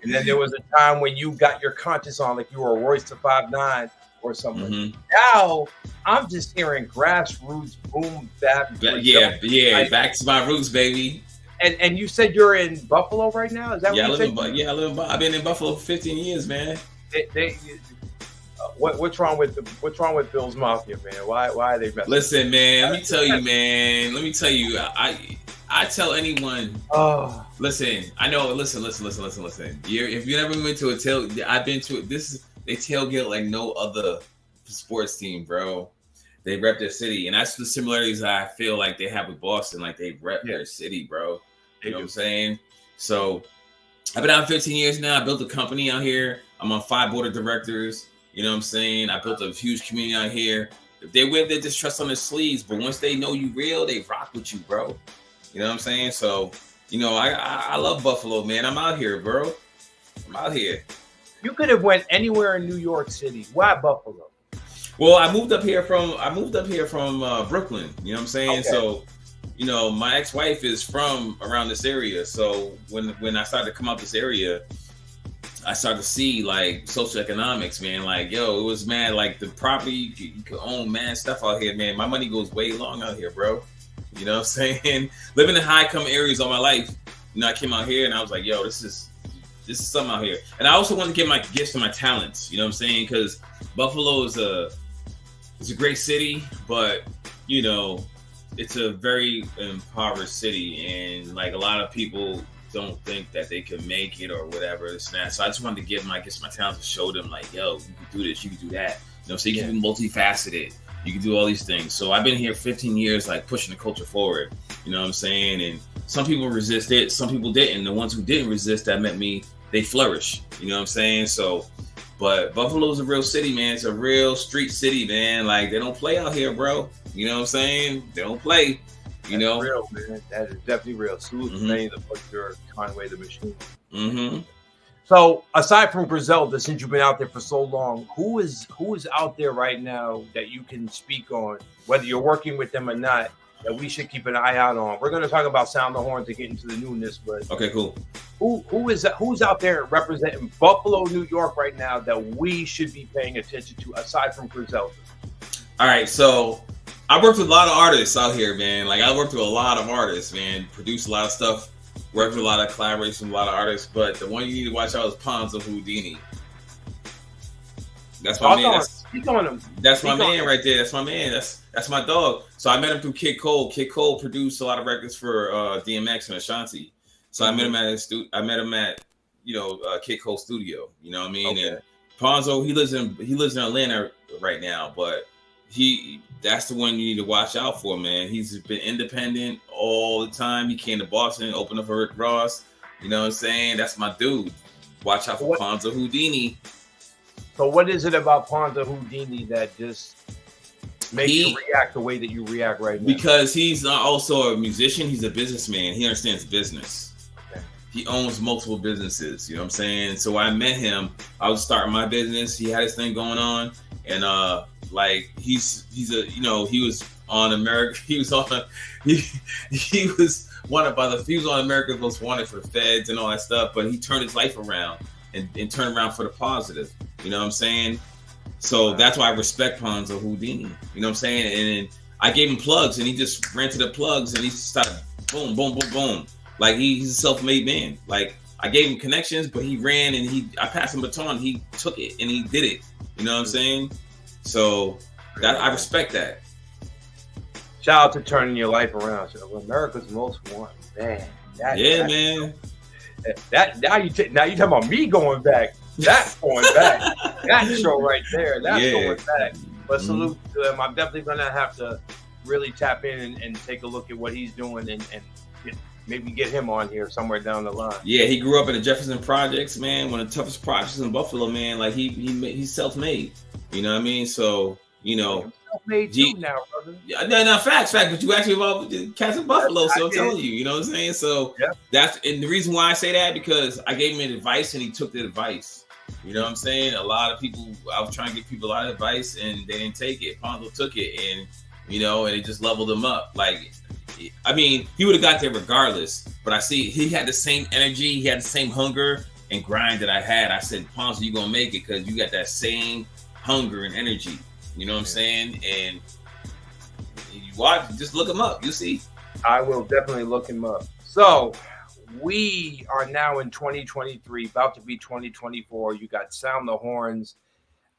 And then there was a time when you got your conscience on, like you were a Royce to 5'9" or something. Mm-hmm. Now I'm just hearing grassroots boom bap. Yeah, back to my roots, baby. And you said you're in Buffalo right now? Is that what you said? I live in Buffalo. I've been in Buffalo for 15 years, man. What's wrong with Bill's Mafia, man? Why are they messing? Listen, man. Let me tell you. I tell anyone. Oh, listen. I know. Listen. If you never went to a tail, I've been to it. They tailgate like no other sports team, bro. They rep their city, and that's the similarities that I feel like they have with Boston. Like they rep their city, bro. You know what I'm saying? So I've been out 15 years now. I built a company out here. I'm on 5 board of directors. You know what I'm saying? I built a huge community out here. If they wear their distrust on their sleeves, but once they know you real, they rock with you, bro. You know what I'm saying? So, you know, I love Buffalo, man. I'm out here, bro. I'm out here. You could have went anywhere in New York City. Why Buffalo? Well, I moved up here from Brooklyn. You know what I'm saying? Okay. So, you know, my ex-wife is from around this area. So when I started to come out this area, I started to see like socioeconomics, man. Like, yo, it was mad. Like the property you could own, mad stuff out here, man. My money goes way long out here, bro. You know what I'm saying? Living in high income areas all my life, I came out here and I was like, yo, this is something out here. And I also want to give my gifts to my talents. You know what I'm saying? Because Buffalo is a great city, but it's a very impoverished city, and like a lot of people don't think that they can make it or whatever, this and that. So I just wanted to give my talents to show them, like, yo, you can do this, you can do that. So you can be multifaceted. You can do all these things. So I've been here 15 years, like pushing the culture forward. You know what I'm saying? And some people resisted, some people didn't. The ones who didn't resist, that meant they flourish. You know what I'm saying? So, but Buffalo's a real city, man. It's a real street city, man. Like, they don't play out here, bro. You know what I'm saying? They don't play. That's real, man. That is definitely real. Salute to Manny the Butcher, Conway the Machine. Mm-hmm. So, aside from Griselda, since you've been out there for so long, who is out there right now that you can speak on, whether you're working with them or not, that we should keep an eye out on? We're going to talk about Sound the Horns and get into the newness, but okay, cool. Who's out there representing Buffalo, New York right now that we should be paying attention to aside from Griselda? All right, so I worked with a lot of artists out here, man. Like, I worked with a lot of artists, man. Produced a lot of stuff. Worked with a lot of collaborations with a lot of artists. But the one you need to watch out is Ponzo Houdini. That's my man. That's my man right there. That's my man. That's my dog. So I met him through Kid Cole. Kid Cole produced a lot of records for DMX and Ashanti. So I met him at Kid Cole studio. You know what I mean? Okay. And Ponzo, he lives in Atlanta right now, but that's the one you need to watch out for, man. He's been independent all the time. He came to Boston, opened up for Rick Ross. You know what I'm saying? That's my dude. Watch out for Ponzo Houdini. So what is it about Ponzo Houdini that just makes you react the way that you react right now? Because he's also a musician. He's a businessman. He understands business. Okay. He owns multiple businesses. You know what I'm saying? So when I met him, I was starting my business. He had his thing going on. And like he was on America. He was on America's Most Wanted for the feds and all that stuff. But he turned his life around and turned around for the positive. You know what I'm saying? So that's why I respect Ponzo Houdini. You know what I'm saying? And I gave him plugs, and he just ran to the plugs, and he started boom, boom, boom, boom. Like, he's a self-made man. Like, I gave him connections, but he ran, and I passed him a baton. He took it and he did it. You know what I'm saying? So I respect that. Shout out to turning your life around. So America's Most Wanted, man. Man. Now you talking about me going back. That's going back. That show right there. That's going back. But salute to him. I'm definitely gonna have to really tap in and take a look at what he's doing and maybe get him on here somewhere down the line. Yeah, he grew up in the Jefferson Projects, man. One of the toughest projects in Buffalo, man. Like, he's self-made. You know what I mean? So, self-made too now, brother. No, facts. But you actually involved with the cats in Buffalo, so I'm telling you. You know what I'm saying? So and the reason why I say that, because I gave him advice and he took the advice. You know what I'm saying? A lot of people, I was trying to give people a lot of advice and they didn't take it. Ponzo took it, and it just leveled him up. Like, I mean, he would have got there regardless, but I see he had the same energy, he had the same hunger and grind that I had. I said, Ponzo, you're gonna make it because you got that same hunger and energy. You know what I'm saying? And you watch, just look him up. You'll see. I will definitely look him up. So we are now in 2023, about to be 2024. You got Sound the Horns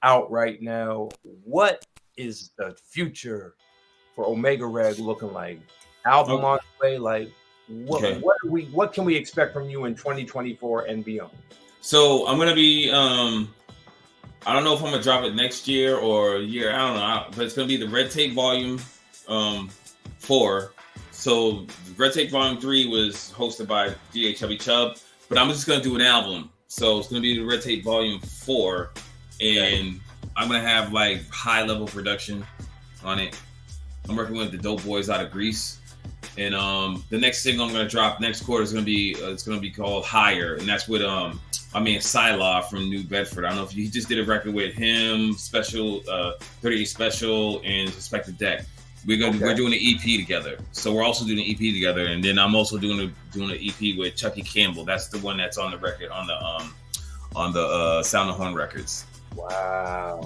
out right now. What is the future for Omega Red looking like? Album on the way, like what can we expect from you in 2024 and beyond? So I'm gonna be I don't know if I'm gonna drop it next year or a year, I don't know, but it's gonna be the Red Tape Volume 4. So Red Tape Volume 3 was hosted by DA Chubby Chub, but I'm just gonna do an album. So it's gonna be the Red Tape Volume 4, and I'm gonna have like high level production on it. I'm working with the Dope Boys out of Greece. And the next single I'm gonna drop next quarter is gonna be called Higher, and that's with my man Sylah from New Bedford. I don't know if he just did a record with him, Special 38 Special and Suspected Deck. We're doing an EP together, so we're also doing an EP together, and then I'm also doing an EP with Chucky Campbell. That's the one that's on the record on the Sound the Horn records. Wow.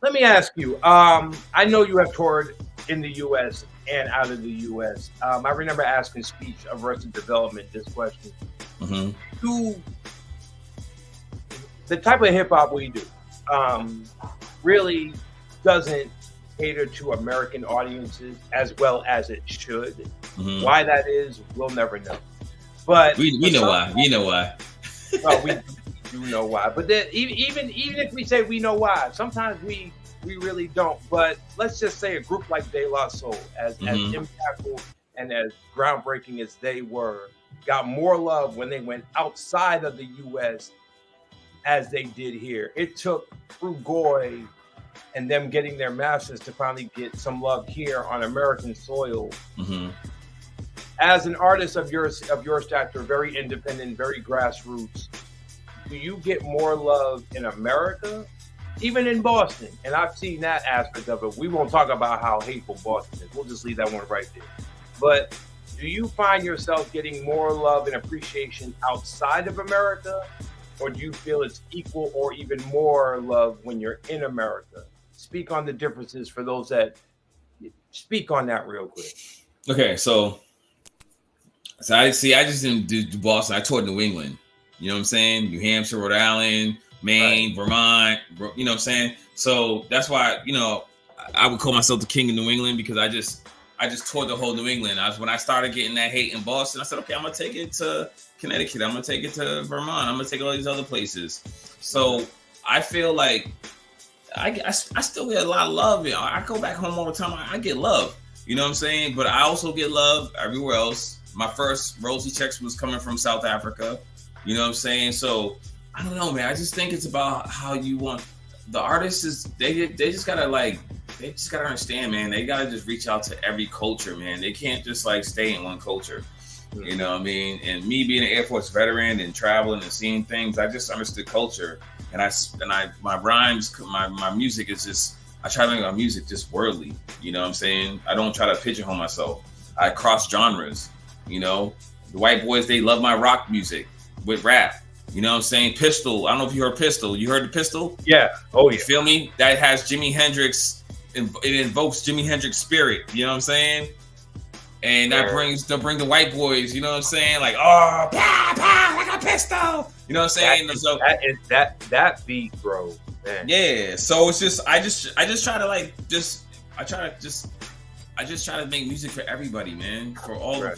Let me ask you. I know you have toured in the U.S. and out of the U.S. I remember asking Speech of Arrested Development this question. The type of hip hop we do really doesn't cater to American audiences as well as it should. Why that is, we'll never know. But we know why. We know why. Well, we do know why. But then, even if we say we know why, sometimes we really don't. But let's just say a group like De La Soul, as impactful and as groundbreaking as they were, got more love when they went outside of the U.S. as they did here. It took Trugoy and them getting their masters to finally get some love here on American soil. As an artist of your stature, very independent, very grassroots, do you get more love in America, even in Boston? And I've seen that aspect of it. We won't talk about how hateful Boston is. We'll just leave that one right there. But do you find yourself getting more love and appreciation outside of America, or do you feel it's equal or even more love when you're in America? Speak on the differences for those that speak on that real quick. Okay, so I just didn't do Boston. I toured New England. You know what I'm saying? New Hampshire, Rhode Island, Maine, Vermont. You know what I'm saying? So that's why, you know, I would call myself the king of New England, because I just toured the whole New England. When I started getting that hate in Boston, I said, okay, I'm gonna take it to Connecticut. I'm gonna take it to Vermont. I'm gonna take all these other places. So I feel like I still get a lot of love. You know, I go back home all the time. I get love. You know what I'm saying? But I also get love everywhere else. My first royalty checks was coming from South Africa. You know what I'm saying? So I don't know, man. I just think it's about how you want the artists. They just gotta understand, man. They gotta just reach out to every culture, man. They can't just like stay in one culture. You know what I mean? And me being an Air Force veteran and traveling and seeing things, I just understood culture. And my rhymes, my music is just, I try to make my music just worldly. You know what I'm saying? I don't try to pigeonhole myself. I cross genres. You know, the white boys, they love my rock music with rap. You know what I'm saying? Pistol. I don't know if you heard Pistol. You heard the Pistol? Yeah. Oh, yeah. You feel me? That has Jimi Hendrix. It invokes Jimi Hendrix spirit. You know what I'm saying? And they'll bring the white boys. You know what I'm saying? Like, oh, pow, pow, like a pistol. You know what I'm saying? That beat, bro. Man. Yeah. So it's just, I just try to make music for everybody, man. For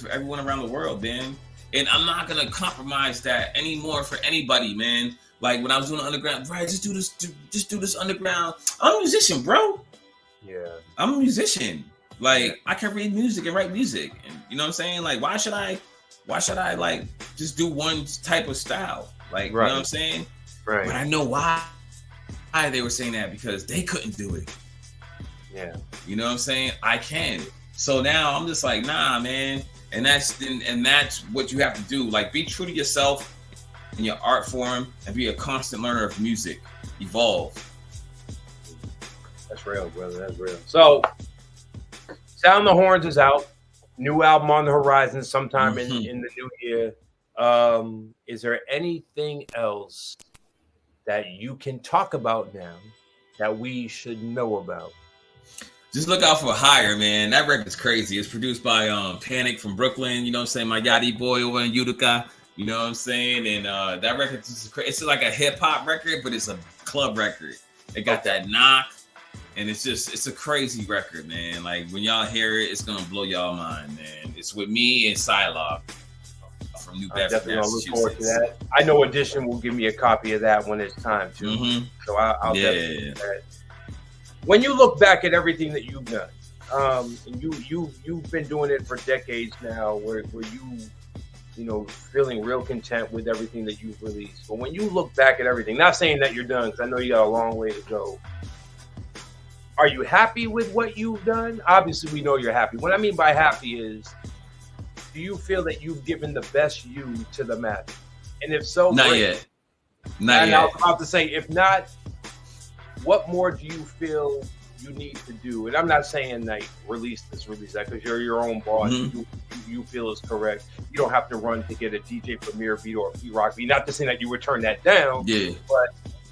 everyone around the world, man. And I'm not gonna compromise that anymore for anybody, man. Like when I was doing the underground, right? Just do this underground. I'm a musician, bro. Yeah. I'm a musician. Like I can read music and write music, and you know what I'm saying. Like why should I like just do one type of style? Like you know what I'm saying. Right. But I know why they were saying that, because they couldn't do it. Yeah. You know what I'm saying? I can. So now I'm just like, nah, man. And that's what you have to do. Like, be true to yourself in your art form and be a constant learner of music. Evolve. That's real, brother. That's real. So, Sound the Horns is out. New album on the horizon sometime in the new year. Is there anything else that you can talk about now that we should know about? Just look out for Higher, man. That record's crazy. It's produced by Panic from Brooklyn. You know what I'm saying? My Yachty boy over in Utica. You know what I'm saying? And that record is crazy. It's like a hip hop record, but it's a club record. It got that knock, and it's a crazy record, man. Like when y'all hear it, it's gonna blow y'all mind, man. It's with me and Psylocke from New Bedford, Massachusetts. Look forward to that. I know Audition will give me a copy of that when it's time to. So I'll definitely do that. When you look back at everything that you've done, and you've been doing it for decades now, where you know, feeling real content with everything that you've released. But when you look back at everything, not saying that you're done, because I know you got a long way to go. Are you happy with what you've done? Obviously, we know you're happy. What I mean by happy is, do you feel that you've given the best you to the masses? And if so, not great. Yet. Not yet. I was about to say, if not, what more do you feel you need to do? And I'm not saying like release that, because you're your own boss. You feel is correct. You don't have to run to get a DJ Premier beat or a P-Rock beat. Not to say that you would turn that down. Yeah. But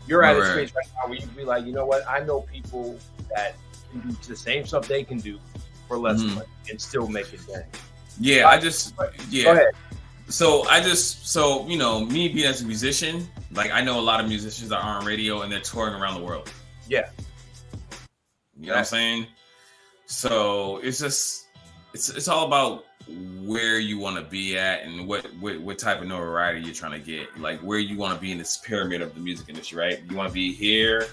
you're at a space right now where you be like, you know what? I know people that can do the same stuff they can do, for less money and still make it bang. Yeah, Go ahead. So you know, me being as a musician, like I know a lot of musicians that are on radio and they're touring around the world. Yeah. You know what I'm saying? So it's just it's all about where you want to be at and what type of notoriety you're trying to get. Like where you want to be in this pyramid of the music industry, right? You want to be here,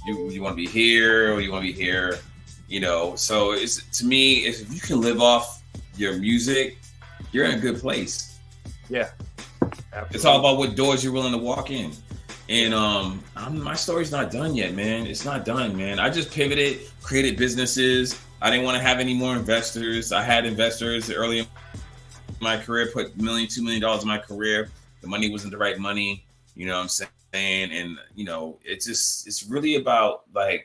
you want to be here, or you want to be here, you know. So it's, to me, if you can live off your music, you're in a good place. Yeah. Absolutely. It's all about what doors you're willing to walk in. And my story's not done yet, man. It's not done, man. I just pivoted, created businesses. I didn't want to have any more investors. I had investors early in my career, put $1 million, $2 million in my career. The money wasn't the right money, you know what I'm saying? And, you know, it's really about, man,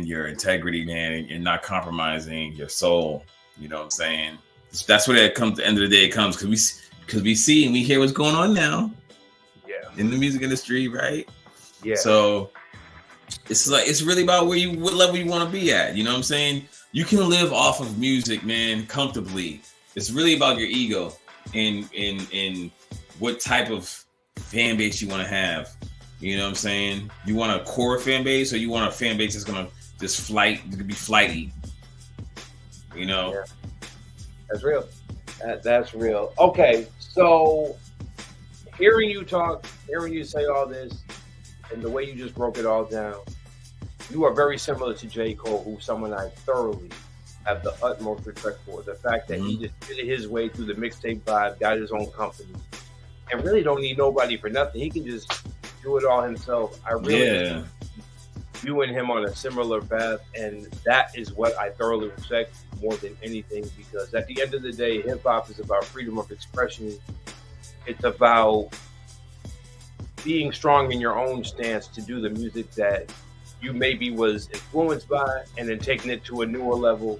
your integrity, man, and not compromising your soul. You know what I'm saying? That's what it comes, at the end of the day, it comes because we see and we hear what's going on now. In the music industry, right? Yeah. So it's really about what level you want to be at. You know what I'm saying? You can live off of music, man, comfortably. It's really about your ego and what type of fan base you want to have. You know what I'm saying? You want a core fan base, or you want a fan base that's gonna just be flighty. You know? Yeah. That's real. That's real. Okay, so hearing you talk, hearing you say all this, and the way you just broke it all down, you are very similar to J. Cole, who's someone I thoroughly have the utmost respect for. The fact that he just did it his way through the mixtape vibe, got his own company, and really don't need nobody for nothing. He can just do it all himself. I really viewing him on a similar path, and that is what I thoroughly respect more than anything, because at the end of the day, hip-hop is about freedom of expression. It's about being strong in your own stance to do the music that you maybe was influenced by, and then taking it to a newer level,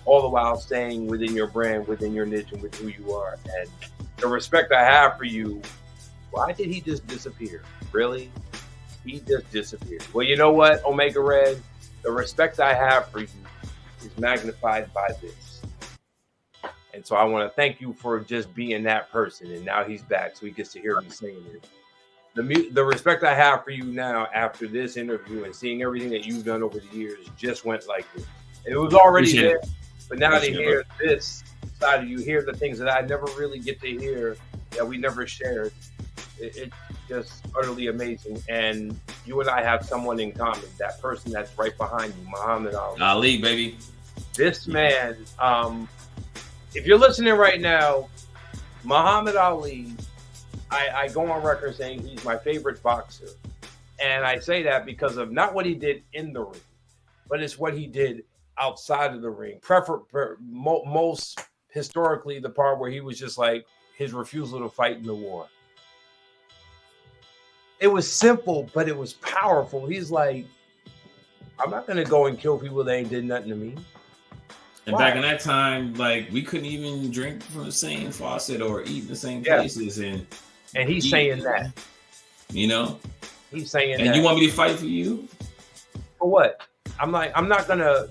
all the while staying within your brand, within your niche, and with who you are. And the respect I have for you, why did he just disappear? Really? He just disappeared. Well, you know what, Omega Red? The respect I have for you is magnified by this. And so I want to thank you for just being that person. And now he's back, so he gets to hear me saying it. The respect I have for you now after this interview and seeing everything that you've done over the years just went like this. It was already there, but now to hear this side of you, hear the things that I never really get to hear, that we never shared, it's just utterly amazing. And you and I have someone in common, that person that's right behind you, Muhammad Ali. Ali, baby. This man, if you're listening right now, Muhammad Ali, I go on record saying he's my favorite boxer. And I say that because of not what he did in the ring, but it's what he did outside of the ring. Most historically, the part where he was just like his refusal to fight in the war. It was simple, but it was powerful. He's like, I'm not going to go and kill people that ain't did nothing to me. And Why? back in that time, like, we couldn't even drink from the same faucet or eat in the same places. And he's saying that. You know? He's saying and that. You want me to fight for you? For what? I'm not going to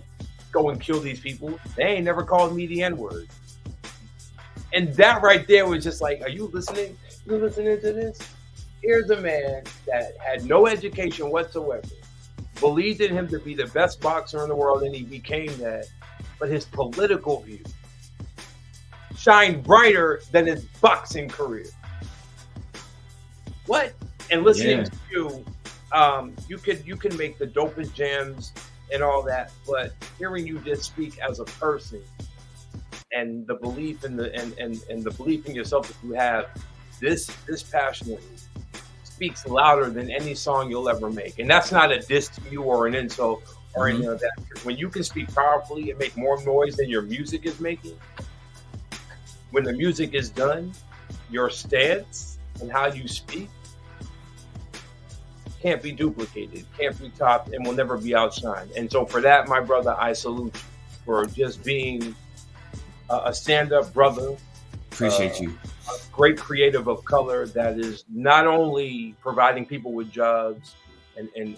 go and kill these people. They ain't never called me the N-word. And that right there was just like, are you listening? You listening to this? Here's a man that had no education whatsoever, believed in him to be the best boxer in the world, and he became that. But his political view shined brighter than his boxing career. What? And listening to you, you can make the dopest jams and all that, but hearing you just speak as a person and the belief in the belief in yourself that you have, this passionately speaks louder than any song you'll ever make. And that's not a diss to you or an insult or anything like that. When you can speak powerfully and make more noise than your music is making, when the music is done, your stance and how you speak can't be duplicated, can't be topped, and will never be outshined. And so for that, my brother, I salute you for just being a stand-up brother. Appreciate you. A great creative of color that is not only providing people with jobs and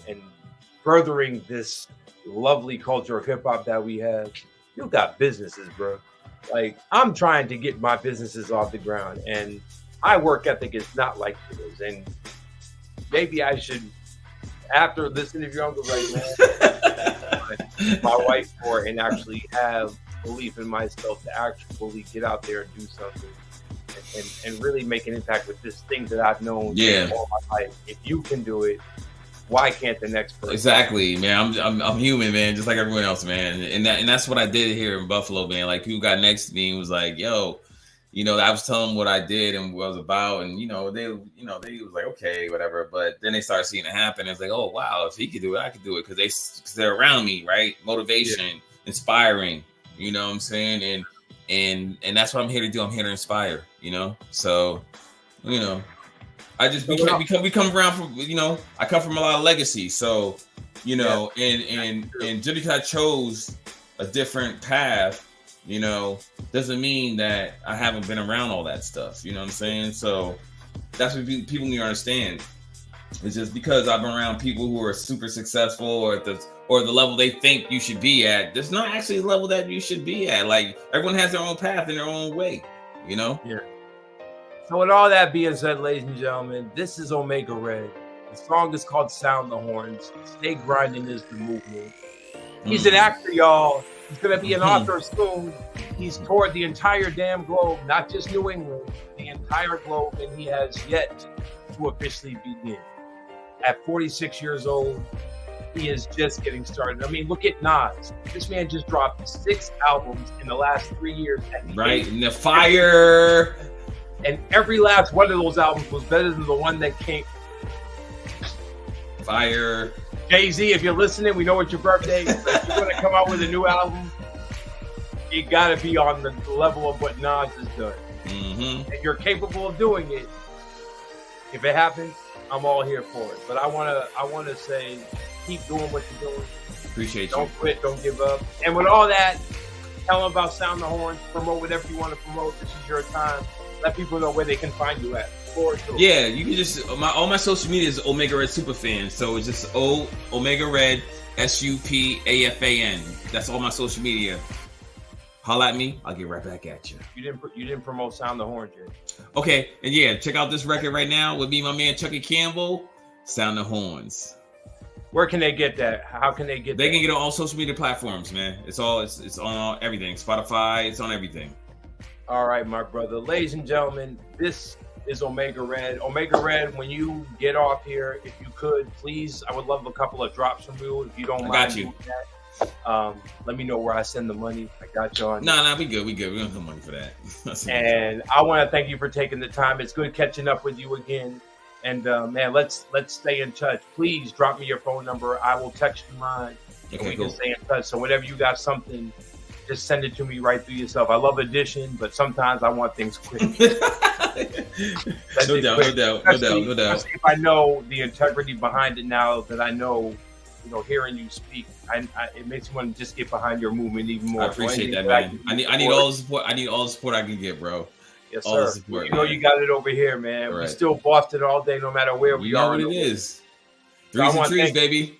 furthering this lovely culture of hip hop that we have, you got businesses, bro. Like, I'm trying to get my businesses off the ground, and my work ethic is not like yours. And maybe I should, after this interview, I'm going like, my wife for and actually have belief in myself to actually get out there and do something and really make an impact with this thing that I've known all my life. If you can do it, why can't the next person? Exactly, man. I'm human, man, just like everyone else, man. And that's what I did here in Buffalo, man. Like, people got next to me and was like, yo, you know, I was telling them what I did and what I was about, and they was like, okay, whatever. But then they started seeing it happen. It's like, oh wow, if he could do it, I could do it, because they're around me, right? Motivation, inspiring. You know what I'm saying? And that's what I'm here to do. I'm here to inspire. You know, so I just we come around from, I come from a lot of legacy. So, and just because I chose a different path, doesn't mean that I haven't been around all that stuff. You know what I'm saying? So that's what people need to understand. It's just because I've been around people who are super successful or the level they think you should be at, there's not actually a level that you should be at. Like, everyone has their own path and their own way, Yeah. So with all that being said, ladies and gentlemen, this is Omega Red. The song is called Sound the Horns. Stay Grinding is the movement. He's an actor, y'all. He's going to be an author soon. He's toured the entire damn globe, not just New England, the entire globe, and he has yet to officially begin. At 46 years old, he is just getting started. I mean, look at Nas. This man just dropped 6 albums in the last 3 years. Right, in the fire. And every last one of those albums was better than the one that came. Fire. Jay-Z, if you're listening, we know it's your birthday. But if you're going to come out with a new album, you got to be on the level of what Nas has done. Mm-hmm. And you're capable of doing it. If it happens, I'm all here for it. But I want to say, keep doing what you're doing. Appreciate you. Don't quit. Don't give up. And with all that, tell them about Sound the Horns. Promote whatever you want to promote. This is your time. Let people know where they can find you at. Yeah, you can just all my social media is Omega Red Superfan. So it's just Omega Red SUPAFAN. That's all my social media. Holla at me, I'll get right back at you. You didn't promote Sound the Horns yet. Okay, and yeah, check out this record right now with me, my man Chucky Campbell. Sound the Horns. Where can they get that? How can they get? They can get it on all social media platforms, man. It's on everything. Spotify. It's on everything. All right, my brother. Ladies and gentlemen, this is Omega Red. Omega Red, when you get off here, if you could, please, I would love a couple of drops from you, if you don't mind. I got you. Let me know where I send the money. I got you on. No, we good. We don't have no money for that. And I want to thank you for taking the time. It's good catching up with you again. And man, let's stay in touch. Please drop me your phone number. I will text you mine. Okay, and we cool. can stay in touch. So whenever you got something, just send it to me right through yourself. I love addition, but sometimes I want things quick. No doubt. Especially if I know the integrity behind it now that I know, hearing you speak, it makes me want to just get behind your movement even more. I appreciate that, man. I need all the support. I need all the support I can get, bro. Yes, all sir. the support, you got it over here, man. Right. We still Boston all day, no matter where we are. You know what it is. Threes and trees, baby.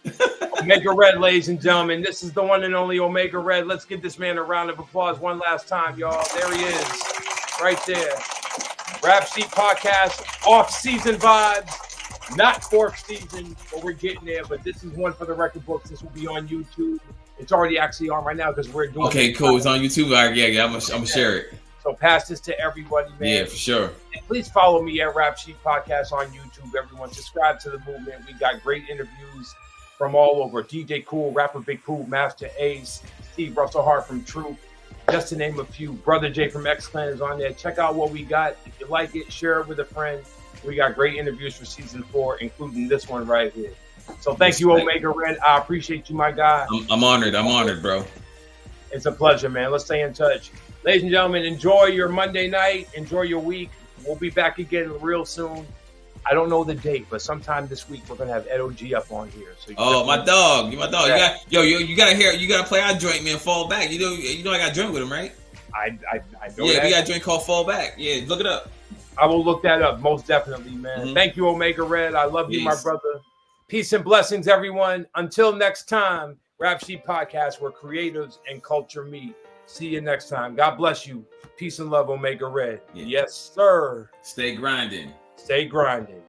Omega Red, ladies and gentlemen. This is the one and only Omega Red. Let's give this man a round of applause one last time, y'all. There he is, right there. Rap Sheet Podcast, off-season vibes. Not fourth season, but we're getting there. But this is one for the record books. This will be on YouTube. It's already actually on right now because we're doing. Okay, cool. It's on YouTube. All right, yeah. I'm gonna share it. So pass this to everybody, man. Yeah, for sure. And please follow me at Rap Sheet Podcast on YouTube. Everyone, subscribe to the movement. We got great interviews from all over. DJ Cool, Rapper Big Pooh, Master Ace, Steve Russell Hart from Troop, just to name a few. Brother J from X Clan is on there. Check out what we got. If you like it, share it with a friend. We got great interviews for season 4, including this one right here. So thank you, Omega Red. I appreciate you, my guy. I'm honored, bro. It's a pleasure, man. Let's stay in touch. Ladies and gentlemen, enjoy your Monday night. Enjoy your week. We'll be back again real soon. I don't know the date, but sometime this week we're gonna have Ed OG up on here. So my dog, you my dog. Yeah. You gotta play our joint, man. Fall Back. You know I got a joint with him, right? I know. Yeah, that. we got a joint called Fall Back. Yeah, look it up. I will look that up, most definitely, man. Mm-hmm. Thank you, Omega Red. I love you, my brother. Peace and blessings, everyone. Until next time, Rap Sheet Podcast, where creators and culture meet. See you next time. God bless you. Peace and love, Omega Red. Yeah. Yes, sir. Stay grinding. Stay grinding.